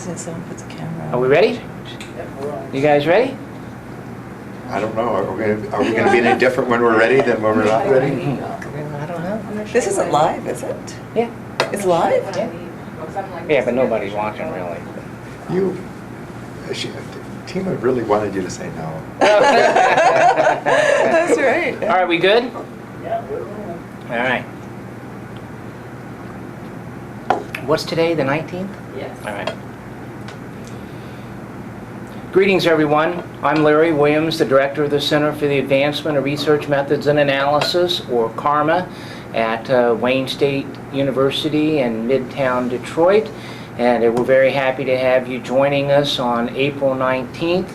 soon as someone puts a camera on. Are we ready? You guys ready? I don't know. Are we going to be any different when we're ready than when we're not ready? I don't know. This isn't live, is it? Yeah. It's live? Yeah, but nobody's watching really. Tima really wanted you to say no. That's right. All right, we good? Yeah, we're rolling. All right. What's today, the 19th? Yes. All right. Greetings, everyone. I'm Larry Williams, the Director of the Center for the Advancement of Research Methods and Analysis, or CARMA, at Wayne State University in Midtown Detroit. And we're very happy to have you joining us on April 19th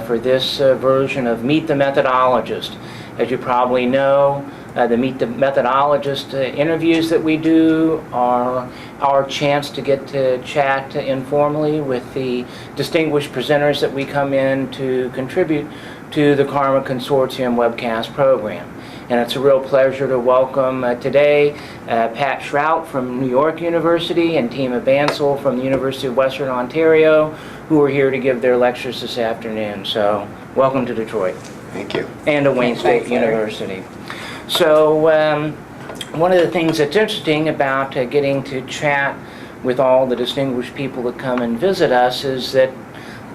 for this version of Meet the Methodologist. As you probably know, the Meet the Methodologist interviews that we do are our chance to get to chat informally with the distinguished presenters that we come in to contribute to the CARMA Consortium webcast program. And it's a real pleasure to welcome today Pat Shrout from New York University and MTM Bansal from the University of Western Ontario, who are here to give their lectures this afternoon. So welcome to Detroit. Thank you. And to Wayne State University. So one of the things that's interesting about getting to chat with all the distinguished people that come and visit us is that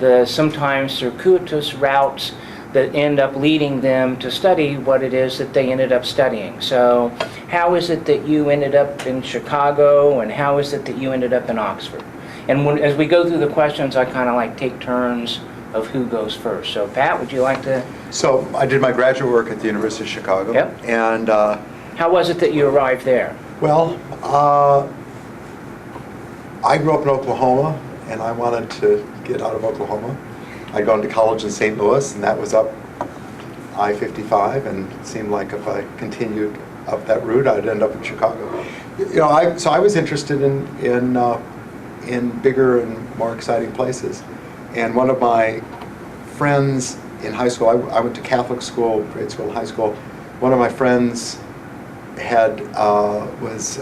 the sometimes circuitous routes that end up leading them to study what it is that they ended up studying. So how is it that you ended up in Chicago, and how is it that you ended up in Oxford? And as we go through the questions, I kind of like take turns of who goes first. So Pat, would you like to? So I did my graduate work at the University of Chicago. Yep. And how was it that you arrived there? well, I grew up in Oklahoma, and I wanted to get out of Oklahoma. I'd gone to college in St. Louis, and that was up I-55, and it seemed like if I continued up that route, I'd end up in Chicago. You know, so I was interested in bigger and more exciting places. And one of my friends in high school, I went to Catholic school, grade school, high school. One of my friends was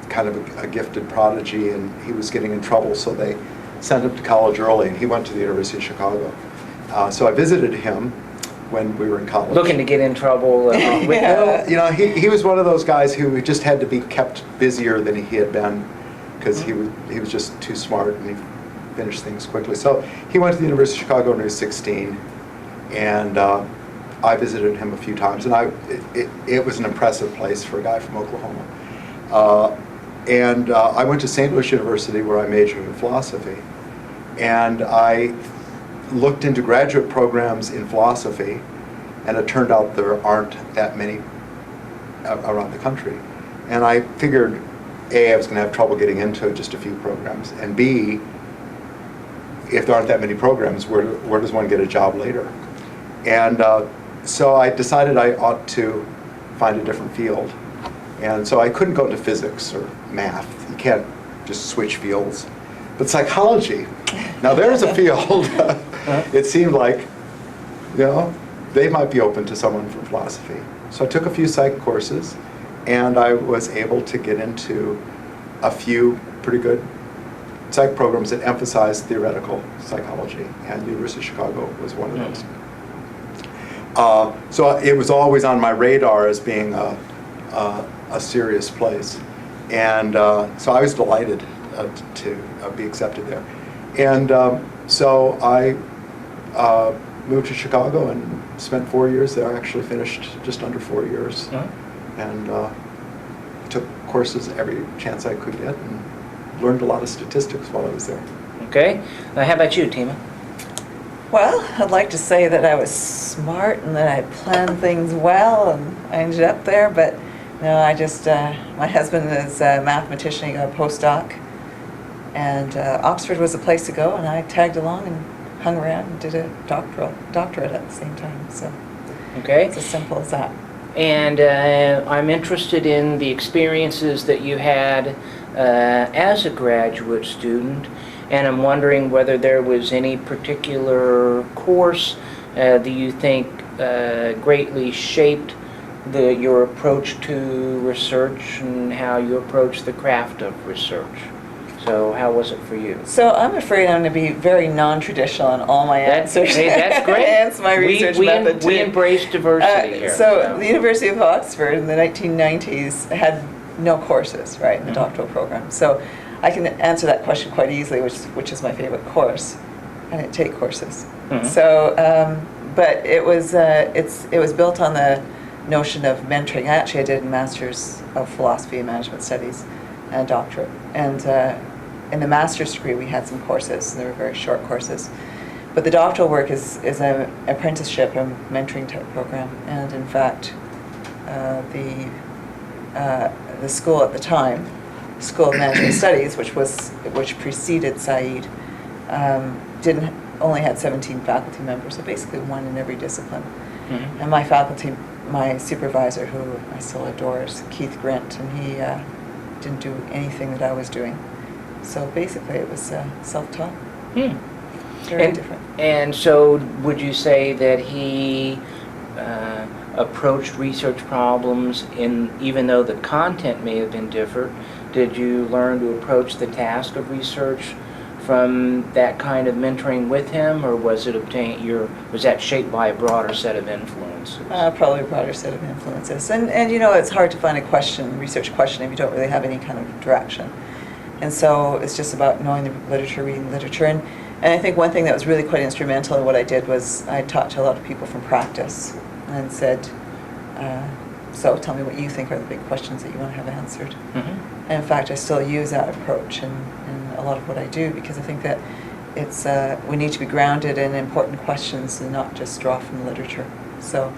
kind of a gifted prodigy, and he was getting in trouble, so they sent him to college early, and he went to the University of Chicago. So I visited him when we were in college. Looking to get in trouble with Yeah. You know, he was one of those guys who just had to be kept busier than he had been, because he was just too smart, and he finished things quickly. So he went to the University of Chicago when he was 16, and I visited him a few times, and it was an impressive place for a guy from Oklahoma. I went to St. Louis University, where I majored in philosophy, and I looked into graduate programs in philosophy, and it turned out there aren't that many around the country. And I figured, A, I was going to have trouble getting into just a few programs, and B, if there aren't that many programs, where does one get a job later? And so I decided I ought to find a different field. And so I couldn't go into physics or math. You can't just switch fields. But psychology, now there's a field. It seemed like, you know, they might be open to someone from philosophy. So I took a few psych courses, and I was able to get into a few pretty good psych programs that emphasized theoretical psychology, and University of Chicago was one of those. So it was always on my radar as being a serious place, and so I was delighted to be accepted there. And so I moved to Chicago and spent 4 years there. I actually finished just under 4 years, and took courses every chance I could get, and learned a lot of statistics while I was there. Okay. How about you, Tima? Well, I'd like to say that I was smart and that I planned things well, and I ended up there, but no, I just, my husband is a mathematician, he got a postdoc, and Oxford was the place to go, and I tagged along and hung around and did a doctorate at the same time, so Okay. it's as simple as that. And I'm interested in the experiences that you had as a graduate student, and I'm wondering whether there was any particular course that you think greatly shaped your approach to research and how you approach the craft of research. So how was it for you? So I'm afraid I'm going to be very non-traditional in all my answers. Hey, that's great. Hence my research method too. We embrace diversity here. So the University of Oxford in the 1990s had no courses, right, in the doctoral program. So I can answer that question quite easily, which is my favorite course. I didn't take courses. So, but it was built on the notion of mentoring. I did a master's of philosophy and management studies and a doctorate. And in the master's degree, we had some courses. They were very short courses. But the doctoral work is an apprenticeship and mentoring type program. And in fact, the school at the time, School of Management Studies, which preceded Said, only had 17 faculty members, so basically one in every discipline. And my supervisor, who I still adore, is Keith Grint, and he didn't do anything that I was doing. So basically it was self-taught. Very different. And so would you say that he approached research problems even though the content may have been different, did you learn to approach the task of research from that kind of mentoring with him, or was that shaped by a broader set of influences? Probably a broader set of influences. And it's hard to find a research question, if you don't really have any kind of direction. And so it's just about knowing the literature, reading the literature. And I think one thing that was really quite instrumental in what I did was I talked to a lot of people from practice and said, so tell me what you think are the big questions that you want to have answered. And in fact, I still use that approach in a lot of what I do, because I think that it's we need to be grounded in important questions and not just draw from the literature. So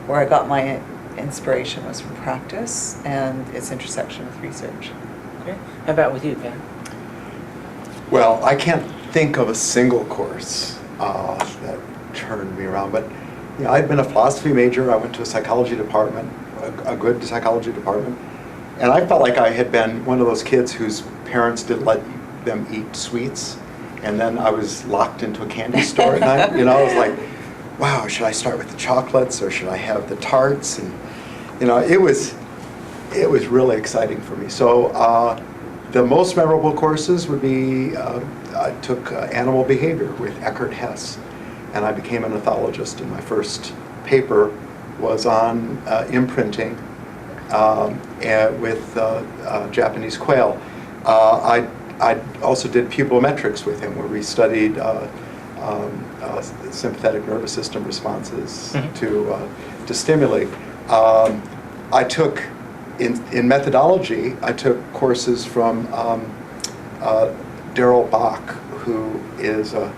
where I got my inspiration was from practice and its intersection with research. Okay. How about with you, Pat? Well, I can't think of a single course that turned me around, but I'd been a philosophy major. I went to a psychology department, a good psychology department, and I felt like I had been one of those kids whose parents didn't let them eat sweets, and then I was locked into a candy store at night. I was like, wow, should I start with the chocolates or should I have the tarts? And it was really exciting for me. So the most memorable courses would be I took animal behavior with Eckhart Hess, and I became an ethologist. And my first paper was on imprinting with Japanese quail. I also did pupilometrics with him, where we studied sympathetic nervous system responses to stimuli. I took in methodology. I took courses from Darrell Bach, who is a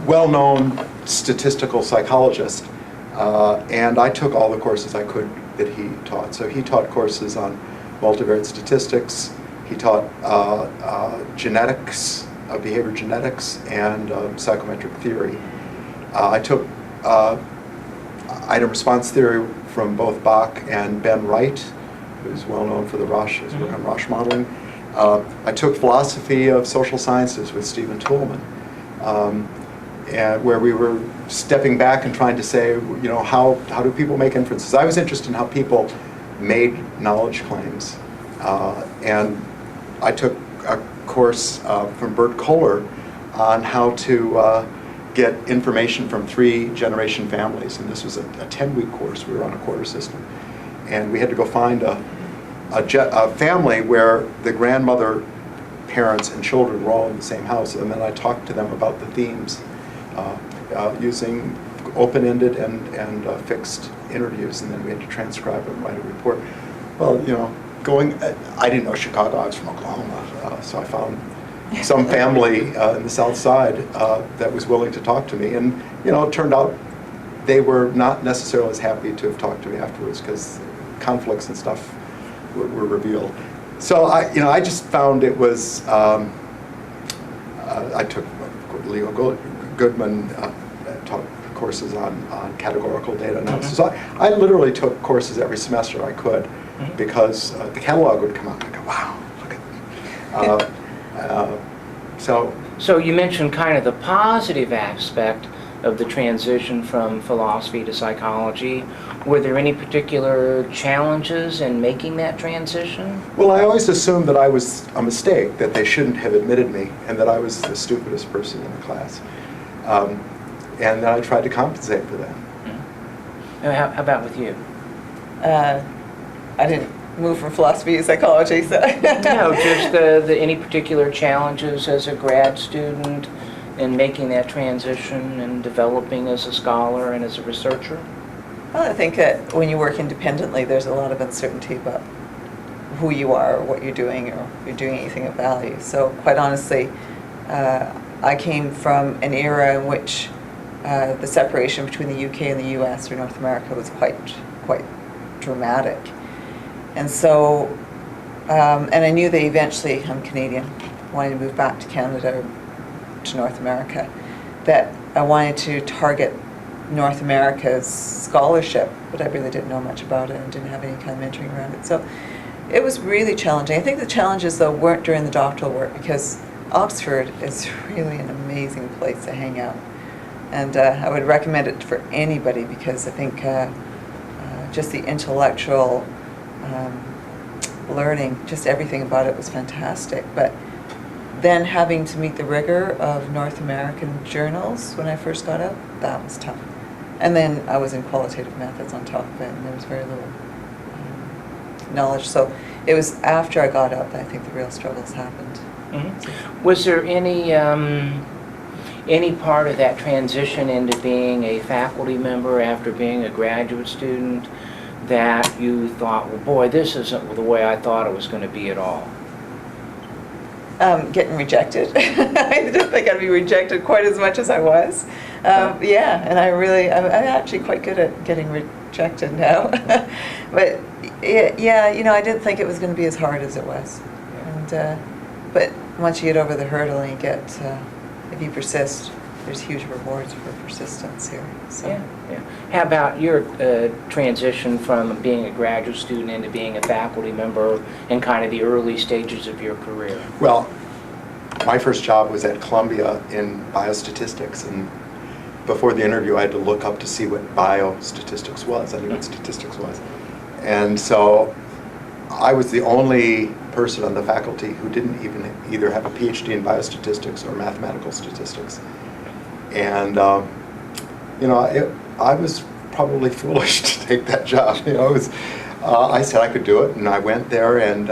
well-known statistical psychologist, and I took all the courses I could that he taught. So he taught courses on multivariate statistics. He taught genetics, behavior genetics, and psychometric theory. I took item response theory from both Bach and Ben Wright, who's well known for his work on Roche modeling. I took philosophy of social sciences with Stephen Toulmin, and where we were stepping back and trying to say, how do people make inferences? I was interested in how people made knowledge claims, and I took a course from Bert Kohler on how to get information from 3-generation families, and this was a 10-week course. We were on a quarter system, and we had to go find a family where the grandmother, parents, and children were all in the same house, and then I talked to them about the themes using open-ended and fixed interviews, and then we had to transcribe and write a report. Well, I didn't know Chicago. I was from Oklahoma, so I found some family in the South Side that was willing to talk to me, and it turned out they were not necessarily as happy to have talked to me afterwards, because conflicts and stuff were revealed. So I just found it was. I took Leo Goodman taught courses on categorical data analysis. So I literally took courses every semester I could, because the catalog would come out and I go, wow, look at So you mentioned kind of the positive aspect of the transition from philosophy to psychology. Were there any particular challenges in making that transition? Well, I always assumed that I was a mistake, that they shouldn't have admitted me, and that I was the stupidest person in the class. And then I tried to compensate for that. How about with you? I didn't move from philosophy to psychology, so. No, just any particular challenges as a grad student in making that transition and developing as a scholar and as a researcher? Well, I think that when you work independently, there's a lot of uncertainty about who you are, or what you're doing, or if you're doing anything of value. So quite honestly, I came from an era in which the separation between the UK and the US, or North America, was quite dramatic. And so, and I knew that eventually, I'm Canadian, wanting to move back to Canada, to North America, that I wanted to target North America's scholarship, but I really didn't know much about it and didn't have any kind of mentoring around it. So it was really challenging. I think the challenges, though, weren't during the doctoral work, because Oxford is really an amazing place to hang out. And I would recommend it for anybody, because I think just the intellectual learning, just everything about it was fantastic. But then having to meet the rigor of North American journals when I first got out, that was tough. And then I was in qualitative methods on top of it, and there was very little knowledge. So it was after I got out that I think the real struggles happened. Mm-hmm. Was there any part of that transition into being a faculty member after being a graduate student that you thought, well, boy, this isn't the way I thought it was going to be at all? Getting rejected. I didn't think I'd be rejected quite as much as I was. Yeah, and I'm actually quite good at getting rejected now. But yeah, you know, I didn't think it was going to be as hard as it was. And but once you get over the hurdle and you get, if you persist, there's huge rewards for persistence here. So. Yeah. How about your transition from being a graduate student into being a faculty member in kind of the early stages of your career? Well, my first job was at Columbia in biostatistics, and before the interview I had to look up to see what biostatistics was. I knew what statistics was. And so I was the only person on the faculty who didn't even either have a PhD in biostatistics or mathematical statistics. And you know, I was probably foolish to take that job. You know, it was, I said I could do it, and I went there, and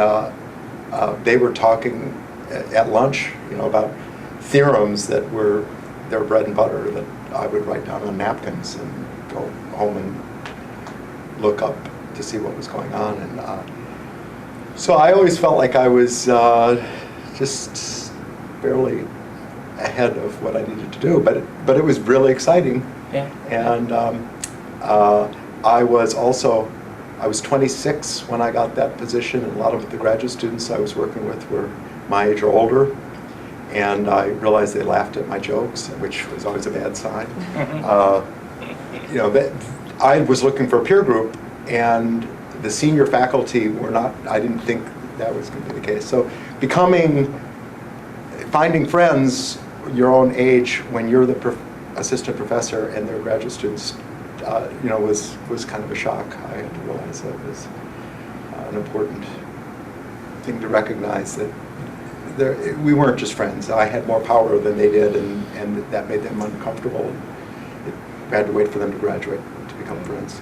they were talking at lunch, you know, about theorems that were their bread and butter that I would write down on napkins and go home and look up to see what was going on. And so I always felt like I was just barely ahead of what I needed to do, but it was really exciting. Yeah. And I was 26 when I got that position, and a lot of the graduate students I was working with were my age or older, and I realized they laughed at my jokes, which was always a bad sign. You know, I was looking for a peer group, and the senior faculty were not, I didn't think that was going to be the case. So finding friends your own age when you're the assistant professor and they're graduate students, you know, was kind of a shock. I had to realize that was an important thing to recognize, that we weren't just friends. I had more power than they did, and that made them uncomfortable. We had to wait for them to graduate to become friends.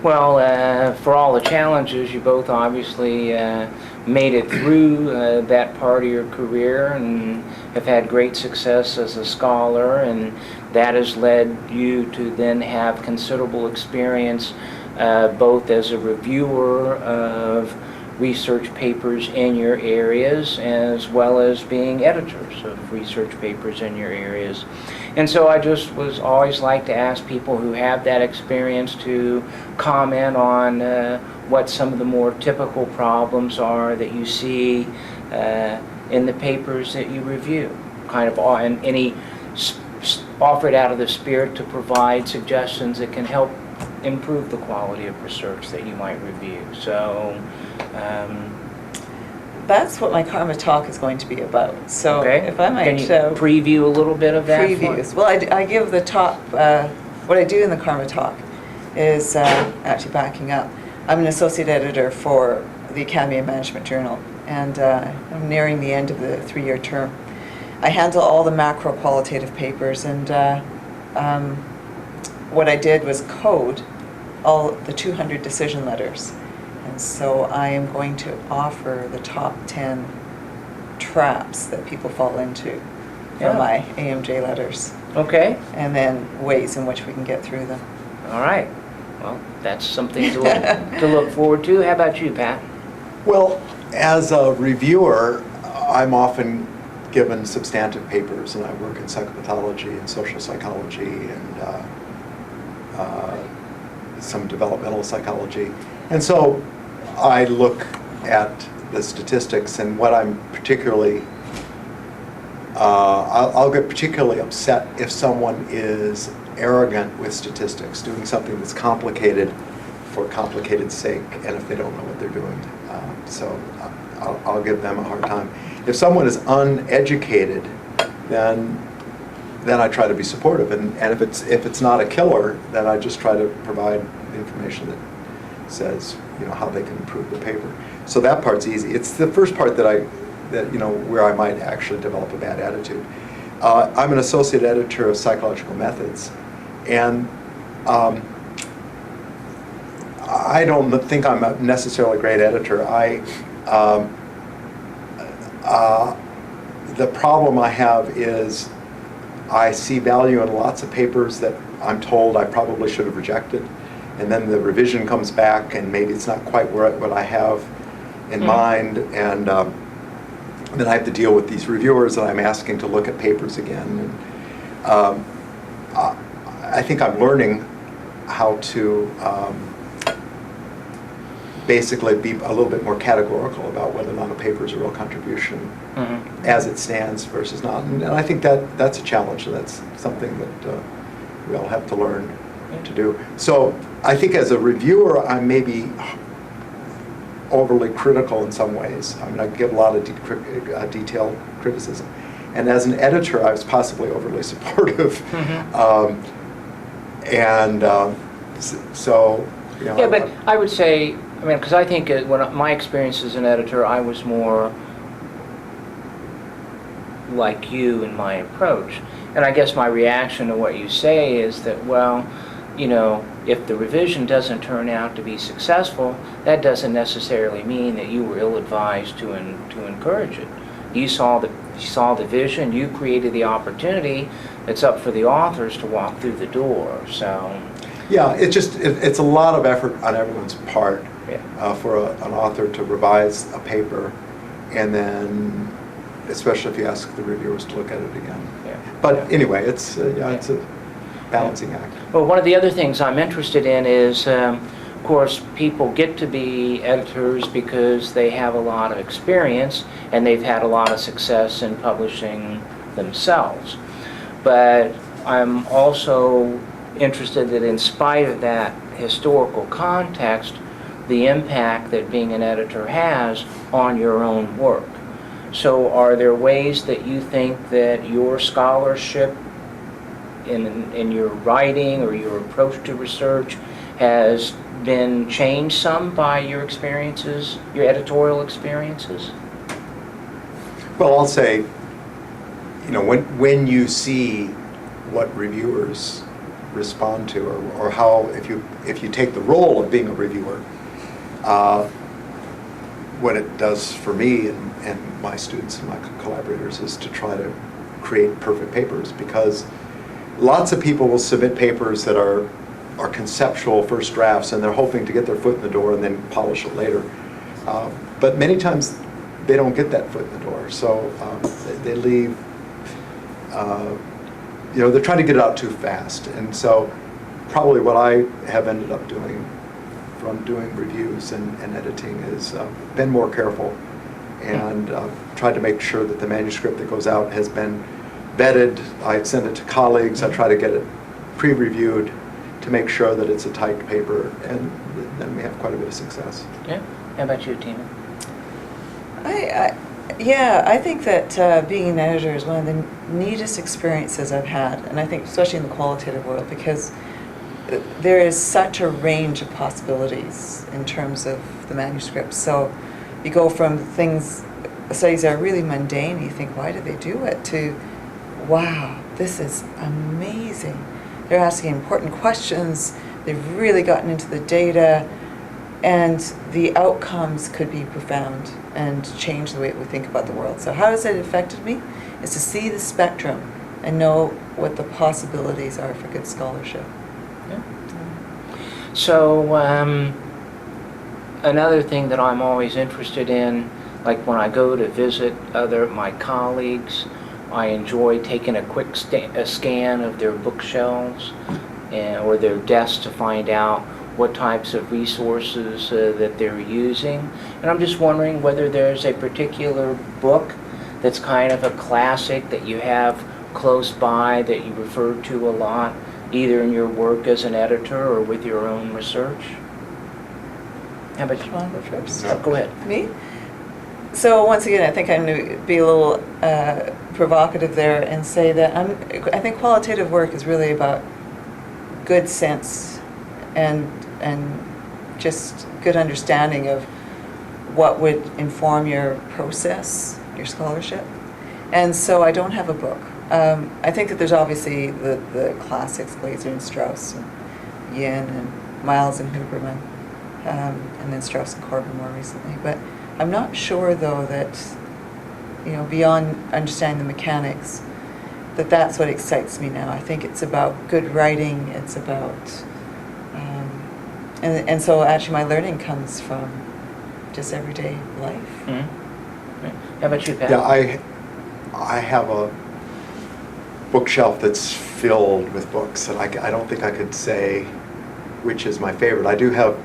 Well, for all the challenges, you both obviously made it through that part of your career and have had great success as a scholar, and that has led you to then have considerable experience both as a reviewer of research papers in your areas as well as being editors of research papers in your areas. And so I just was always like to ask people who have that experience to comment on what some of the more typical problems are that you see in the papers that you review, kind of, and any offered out of the spirit to provide suggestions that can help improve the quality of research that you might review. So that's what my Karma talk is going to be about. So Okay. if I might Can you preview a little bit of that? for previews. us? Well, I give the top, what I do in the Karma talk is, actually backing up, I'm an associate editor for the Academy of Management Journal, and I'm nearing the end of the 3-year term. I handle all the macro qualitative papers, and what I did was code all the 200 decision letters. And so I am going to offer the top 10 traps that people fall into Yeah. from my AMJ letters, Okay. and then ways in which we can get through them. All right. Well, that's something to look forward to. How about you, Pat? Well, as a reviewer, I'm often given substantive papers, and I work in psychopathology and social psychology and some developmental psychology. And so I look at the statistics, and what I'm particularly, I'll get particularly upset if someone is arrogant with statistics, doing something that's complicated for complicated's sake, and if they don't know what they're doing. So I'll give them a hard time. If someone is uneducated, then I try to be supportive, and if it's not a killer, then I just try to provide information that says, you know, how they can improve the paper. So that part's easy. It's the first part that you know, where I might actually develop a bad attitude. I'm an associate editor of Psychological Methods, and I don't think I'm necessarily a great editor. The problem I have is I see value in lots of papers that I'm told I probably should have rejected, and then the revision comes back and maybe it's not quite what I have in mind, and then I have to deal with these reviewers that I'm asking to look at papers again. And, I think I'm learning how to basically be a little bit more categorical about whether or not a paper is a real contribution as it stands versus not. And I think that's a challenge, and that's something that we all have to learn to do. So I think as a reviewer, I may be overly critical in some ways. I mean, I give a lot of detailed criticism. And as an editor, I was possibly overly supportive. So, you know, Yeah, but I would say, I mean, because I think when my experience as an editor, I was more like you in my approach. And I guess my reaction to what you say is that, well, you know, if the revision doesn't turn out to be successful, that doesn't necessarily mean that you were ill-advised to encourage it. You saw the vision, you created the opportunity. It's up for the authors to walk through the door. So yeah, it's a lot of effort on everyone's part. Yeah. For an author to revise a paper, and then especially if you ask the reviewers to look at it again. Yeah. But Yeah. anyway, it's a balancing act. Well, one of the other things I'm interested in is, of course, people get to be editors because they have a lot of experience and they've had a lot of success in publishing themselves. But I'm also interested that in spite of that historical context, the impact that being an editor has on your own work. So are there ways that you think that your scholarship in your writing or your approach to research has been changed some by your experiences, your editorial experiences? Well, I'll say, you know, when you see what reviewers respond to, or how, if you take the role of being a reviewer, what it does for me and my students and my collaborators is to try to create perfect papers, because lots of people will submit papers that are conceptual first drafts, and they're hoping to get their foot in the door and then polish it later. But many times they don't get that foot in the door, so they leave. You know, they're trying to get it out too fast, and so probably what I have ended up doing from doing reviews and editing is been more careful, and tried to make sure that the manuscript that goes out has been vetted. I send it to colleagues. I try to get it pre-reviewed to make sure that it's a tight paper, and then we have quite a bit of success. Yeah. How about you, Tina? I think that being an editor is one of the neatest experiences I've had, and I think especially in the qualitative world, because there is such a range of possibilities in terms of the manuscripts. So you go from studies that are really mundane, you think, why did they do it, to, wow, this is amazing. They're asking important questions, they've really gotten into the data, and the outcomes could be profound and change the way we think about the world. So how has it affected me? Is to see the spectrum and know what the possibilities are for good scholarship. Yeah. So another thing that I'm always interested in, like when I go to visit my colleagues, I enjoy taking a quick scan of their bookshelves or their desks to find out what types of resources that they're using. And I'm just wondering whether there's a particular book that's kind of a classic that you have close by that you refer to a lot, either in your work as an editor or with your own research. How about you? Want to go first? No, go ahead. Me? So once again, I think I'm going to be a little provocative there and say that I think qualitative work is really about good sense and just good understanding of what would inform your process, your scholarship. And so I don't have a book. I think that there's obviously the classics, Glaser and Strauss and Yin and Miles and Huberman, and then Strauss and Corbin more recently. But I'm not sure, though, that, beyond understanding the mechanics, that's what excites me now. I think it's about good writing. It's about, and so actually my learning comes from just everyday life. Mm-hmm. Right. How about you, Pat? Yeah, I have a bookshelf that's filled with books, and I don't think I could say which is my favorite. I do have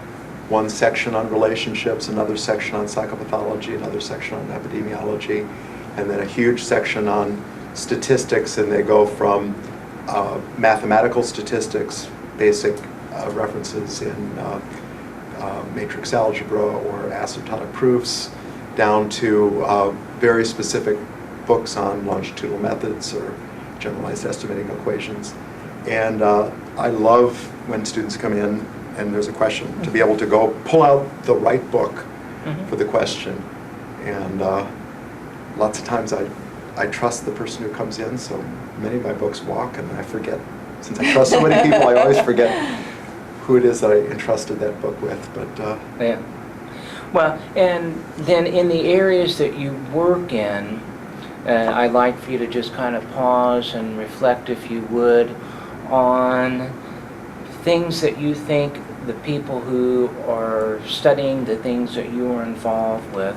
one section on relationships, another section on psychopathology, another section on epidemiology, and then a huge section on statistics, and they go from mathematical statistics, basic references in matrix algebra or asymptotic proofs, down to very specific books on longitudinal methods or generalized estimating equations. And I love when students come in and there's a question, to be able to go pull out the right book Mm-hmm. for the question. And lots of times I trust the person who comes in, so many of my books walk and I forget. Since I trust so many people, I always forget who it is that I entrusted that book with. But Yeah. Well, and then in the areas that you work in, I'd like for you to just kind of pause and reflect, if you would, on things that you think the people who are studying the things that you are involved with,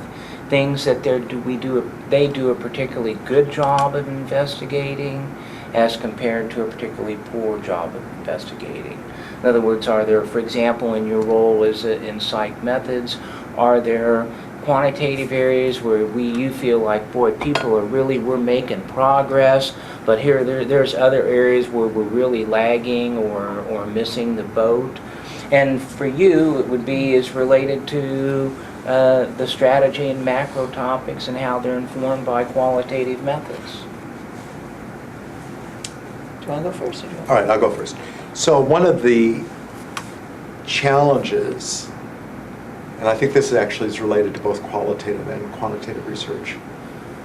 things that they do a particularly good job of investigating as compared to a particularly poor job of investigating. In other words, are there, for example, in your role as in psych methods, are there quantitative areas where you feel like, boy, we're making progress, but there's other areas where we're really lagging or missing the boat? And for you, it would be is related to the strategy and macro topics and how they're informed by qualitative methods. Do you want to go first? Or do you want all right, I'll go first. So one of the challenges, and I think this actually is related to both qualitative and quantitative research,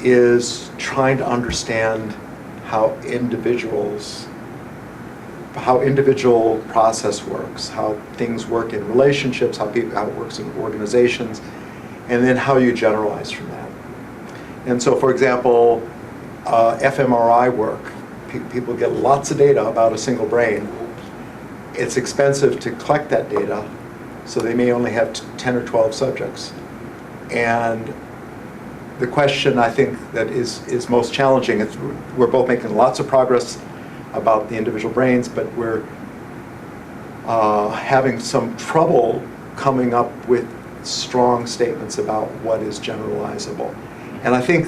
is trying to understand how individual process works, how things work in relationships, how it works in organizations, and then how you generalize from that. And so, for example, fMRI work, people get lots of data about a single brain. It's expensive to collect that data, so they may only have 10 or 12 subjects. And the question I think that is most challenging is we're both making lots of progress about the individual brains, but we're having some trouble coming up with strong statements about what is generalizable. And I think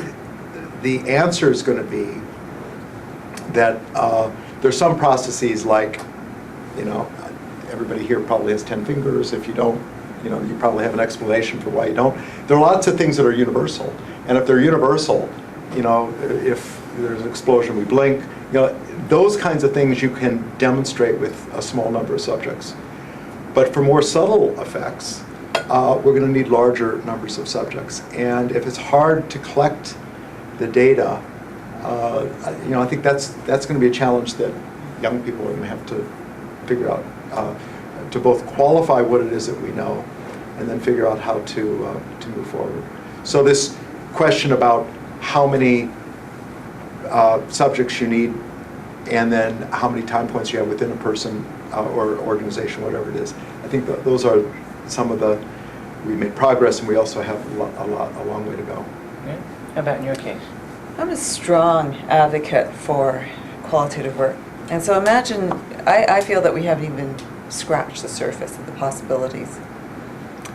the answer is going to be that there's some processes like, everybody here probably has 10 fingers. If you don't, you probably have an explanation for why you don't. There are lots of things that are universal, and if they're universal, if there's an explosion, we blink. Those kinds of things you can demonstrate with a small number of subjects. But for more subtle effects, we're going to need larger numbers of subjects. And if it's hard to collect the data, I think that's going to be a challenge that young people are going to have to figure out, to both qualify what it is that we know, and then figure out how to move forward. So this question about how many subjects you need, and then how many time points you have within a person or organization, whatever it is. I think those are some of we made progress, and we also have a long way to go. Yeah. How about in your case? I'm a strong advocate for qualitative work. And so imagine, I feel that we haven't even scratched the surface of the possibilities.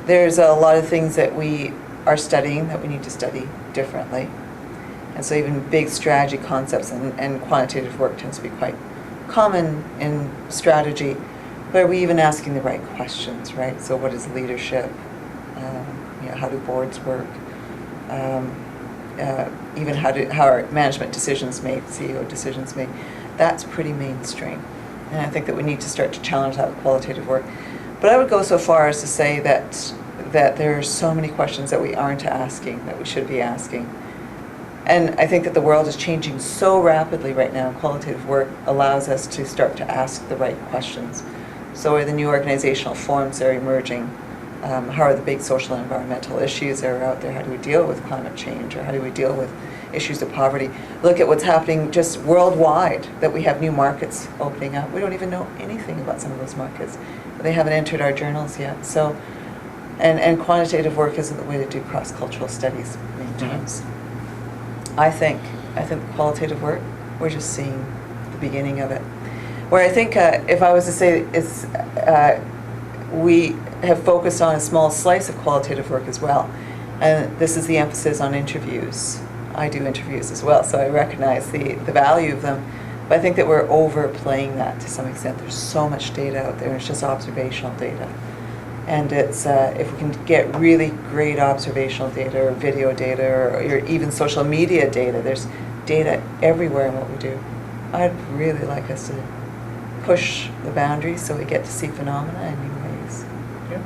There's a lot of things that we are studying that we need to study differently. And so even big strategy concepts and quantitative work tends to be quite common in strategy. But are we even asking the right questions, right? So what is leadership? How do boards work? Even how are management decisions made, CEO decisions made? That's pretty mainstream. And I think that we need to start to challenge that with qualitative work. But I would go so far as to say that there are so many questions that we aren't asking, that we should be asking. And I think that the world is changing so rapidly right now. Qualitative work allows us to start to ask the right questions. So are the new organizational forms that are emerging? How are the big social and environmental issues that are out there? How do we deal with climate change? Or how do we deal with issues of poverty? Look at what's happening just worldwide, that we have new markets opening up. We don't even know anything about some of those markets. They haven't entered our journals yet. So, and quantitative work isn't the way to do cross-cultural studies many times. I think qualitative work, we're just seeing the beginning of it. Where I think, if I was to say, it's we have focused on a small slice of qualitative work as well. And this is the emphasis on interviews. I do interviews as well, so I recognize the value of them. But I think that we're overplaying that to some extent. There's so much data out there, and it's just observational data. And it's if we can get really great observational data or video data or even social media data, there's data everywhere in what we do. I'd really like us to push the boundaries so we get to see phenomena in new ways. Yeah.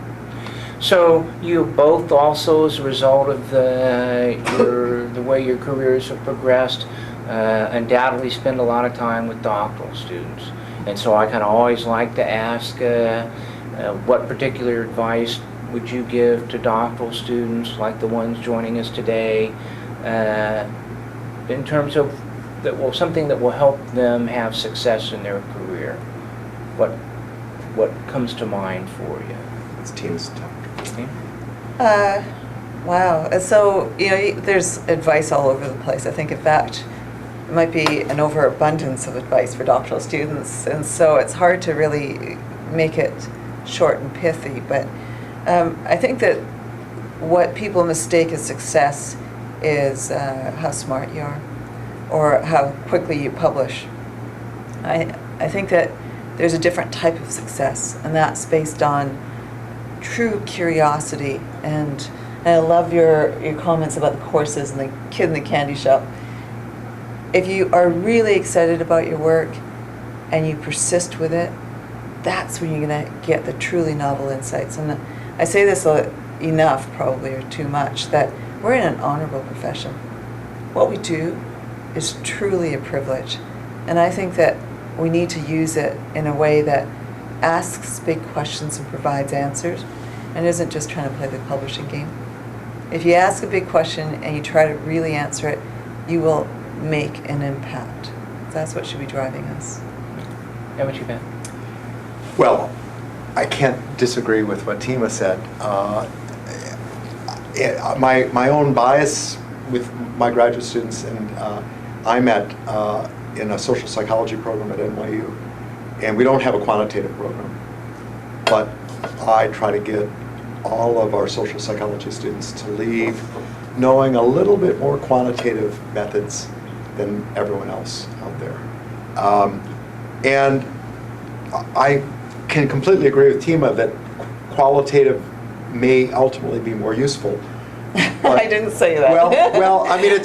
So you both also, as a result of the way your careers have progressed, undoubtedly spend a lot of time with doctoral students. And so I kind of always like to ask, what particular advice would you give to doctoral students like the ones joining us today, in terms of something that will help them have success in their career? What comes to mind for you? It's teams talk. Wow. So, there's advice all over the place. I think, in fact, it might be an overabundance of advice for doctoral students. And so it's hard to really make it short and pithy. But I think that what people mistake as success is how smart you are or how quickly you publish. I think that there's a different type of success, and that's based on true curiosity. And I love your comments about the courses and the kid in the candy shop. If you are really excited about your work and you persist with it, that's when you're going to get the truly novel insights. And I say this enough, probably, or too much, that we're in an honorable profession. What we do is truly a privilege. And I think that we need to use it in a way that asks big questions and provides answers, and isn't just trying to play the publishing game. If you ask a big question and you try to really answer it, you will make an impact. That's what should be driving us. How about you, Ben? Well, I can't disagree with what Tima said. My own bias with my graduate students, and I'm in a social psychology program at NYU, and we don't have a quantitative program, but I try to get all of our social psychology students to leave knowing a little bit more quantitative methods than everyone else out there. And I can completely agree with Tima that qualitative may ultimately be more useful. I didn't say that. Well, I mean,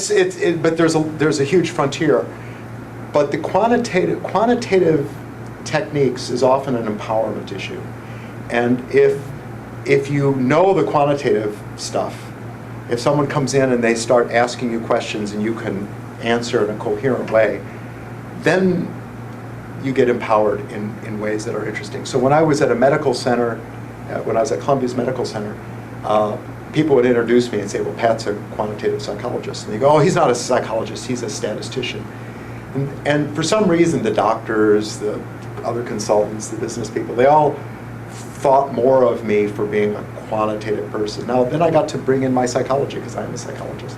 but there's a huge frontier. But the quantitative techniques is often an empowerment issue. And if you know the quantitative stuff, if someone comes in and they start asking you questions and you can answer in a coherent way, then you get empowered in ways that are interesting. So when I was at a medical center, when I was at Columbia's Medical Center, people would introduce me and say, well, Pat's a quantitative psychologist. And they go, oh, he's not a psychologist, he's a statistician. And for some reason, the doctors, the other consultants, the business people, they all thought more of me for being a quantitative person. Now, then I got to bring in my psychology because I'm a psychologist.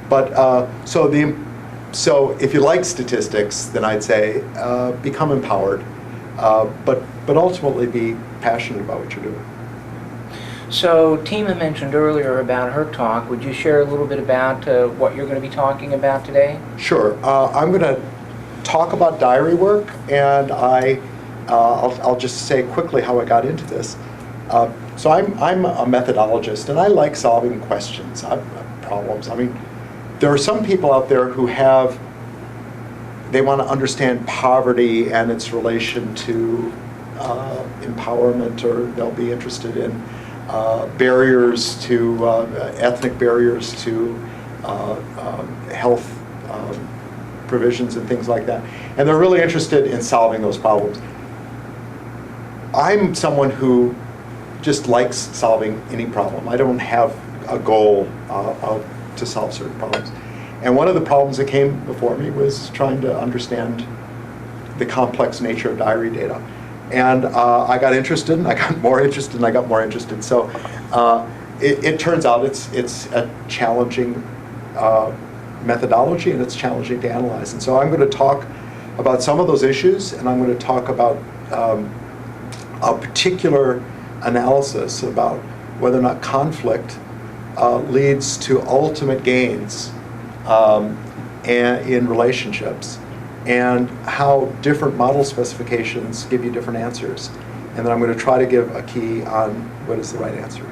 But so if you like statistics, then I'd say become empowered, but ultimately be passionate about what you're doing. So Tima mentioned earlier about her talk. Would you share a little bit about what you're going to be talking about today? Sure. I'm going to talk about diary work, and I'll just say quickly how I got into this. So I'm a methodologist, and I like solving questions, problems. I mean, there are some people out there who they want to understand poverty and its relation to empowerment, or they'll be interested in barriers to, ethnic barriers to health provisions and things like that. And they're really interested in solving those problems. I'm someone who just likes solving any problem. I don't have a goal to solve certain problems. And one of the problems that came before me was trying to understand the complex nature of diary data. And I got interested, and I got more interested, and I got more interested. So it turns out it's a challenging methodology, and it's challenging to analyze. And so I'm going to talk about some of those issues, and I'm going to talk about a particular analysis about whether or not conflict leads to ultimate gains in relationships, and how different model specifications give you different answers. And then I'm going to try to give a key on what is the right answer.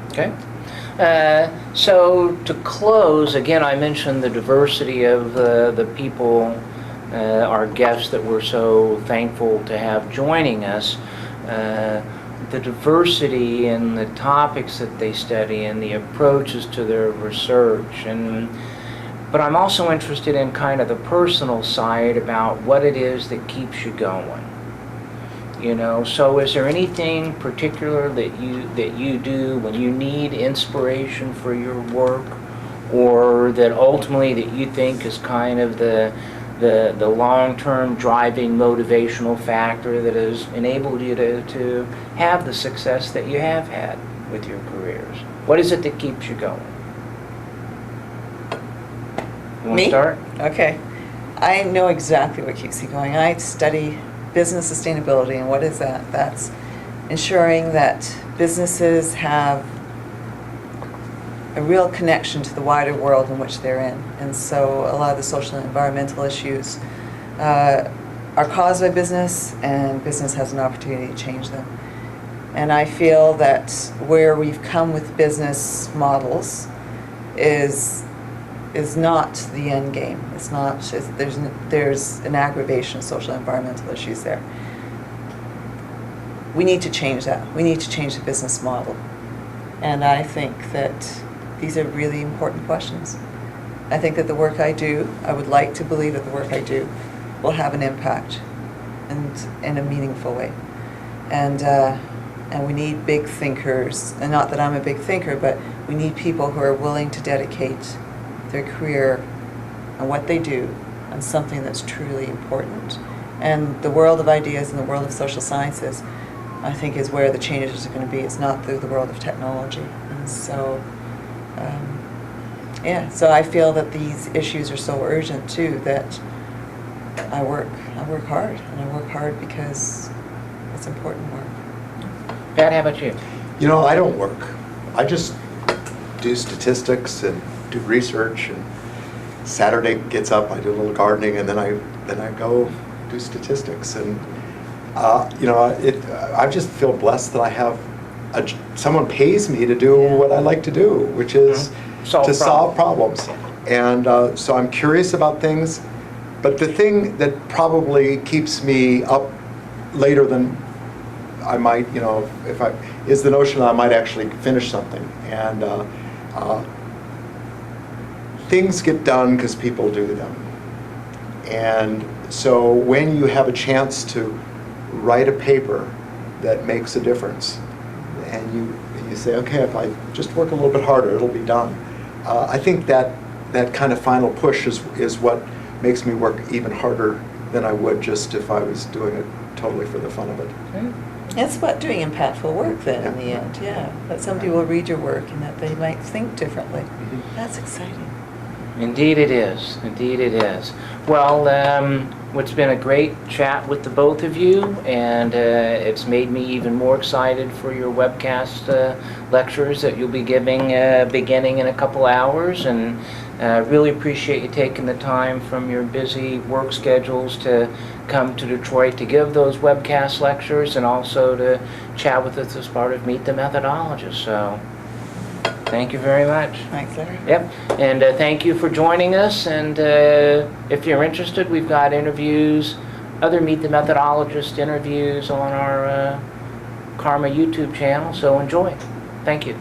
Okay. So to close, again, I mentioned the diversity of the people, our guests that we're so thankful to have joining us. The diversity in the topics that they study and the approaches to their research. But I'm also interested in kind of the personal side about what it is that keeps you going. You know, so is there anything particular that you do when you need inspiration for your work, or that ultimately that you think is kind of the long-term driving motivational factor that has enabled you to have the success that you have had with your careers? What is it that keeps you going? You want to start? Okay. I know exactly what keeps me going. I study business sustainability, and what is that? That's ensuring that businesses have a real connection to the wider world in which they're in. And so a lot of the social and environmental issues are caused by business, and business has an opportunity to change them. And I feel that where we've come with business models is not the end game. It's not. There's an aggravation of social and environmental issues there. We need to change that. We need to change the business model. And I think that these are really important questions. I think that the work I do, I would like to believe that the work I do will have an impact and in a meaningful way. And we need big thinkers, and not that I'm a big thinker, but we need people who are willing to dedicate their career and what they do on something that's truly important. And the world of ideas and the world of social sciences, I think, is where the changes are going to be. It's not through the world of technology. And so, so I feel that these issues are so urgent too that I work hard, and I work hard because it's important work. Pat, how about you? You know, I don't work. I just do statistics and do research, and Saturday gets up, I do a little gardening, and then I go do statistics. And I just feel blessed that I have someone pays me to do what I like to do, which is to solve problems. And so I'm curious about things, but the thing that probably keeps me up later than I might, is the notion that I might actually finish something. And things get done because people do them. And so when you have a chance to write a paper that makes a difference, and you say, okay, if I just work a little bit harder, it'll be done. I think that kind of final push is what makes me work even harder than I would just if I was doing it totally for the fun of it. It's about doing impactful work then in the end, that somebody will read your work and that they might think differently. That's exciting. Indeed it is. Indeed it is. Well, it's been a great chat with the both of you, and it's made me even more excited for your webcast lectures that you'll be giving beginning in a couple hours, and really appreciate you taking the time from your busy work schedules to come to Detroit to give those webcast lectures and also to chat with us as part of Meet the Methodologist. So thank you very much. Thanks, Larry. Yep, and thank you for joining us, and if you're interested, we've got interviews, other Meet the Methodologist interviews on our Karma YouTube channel, so enjoy. Thank you.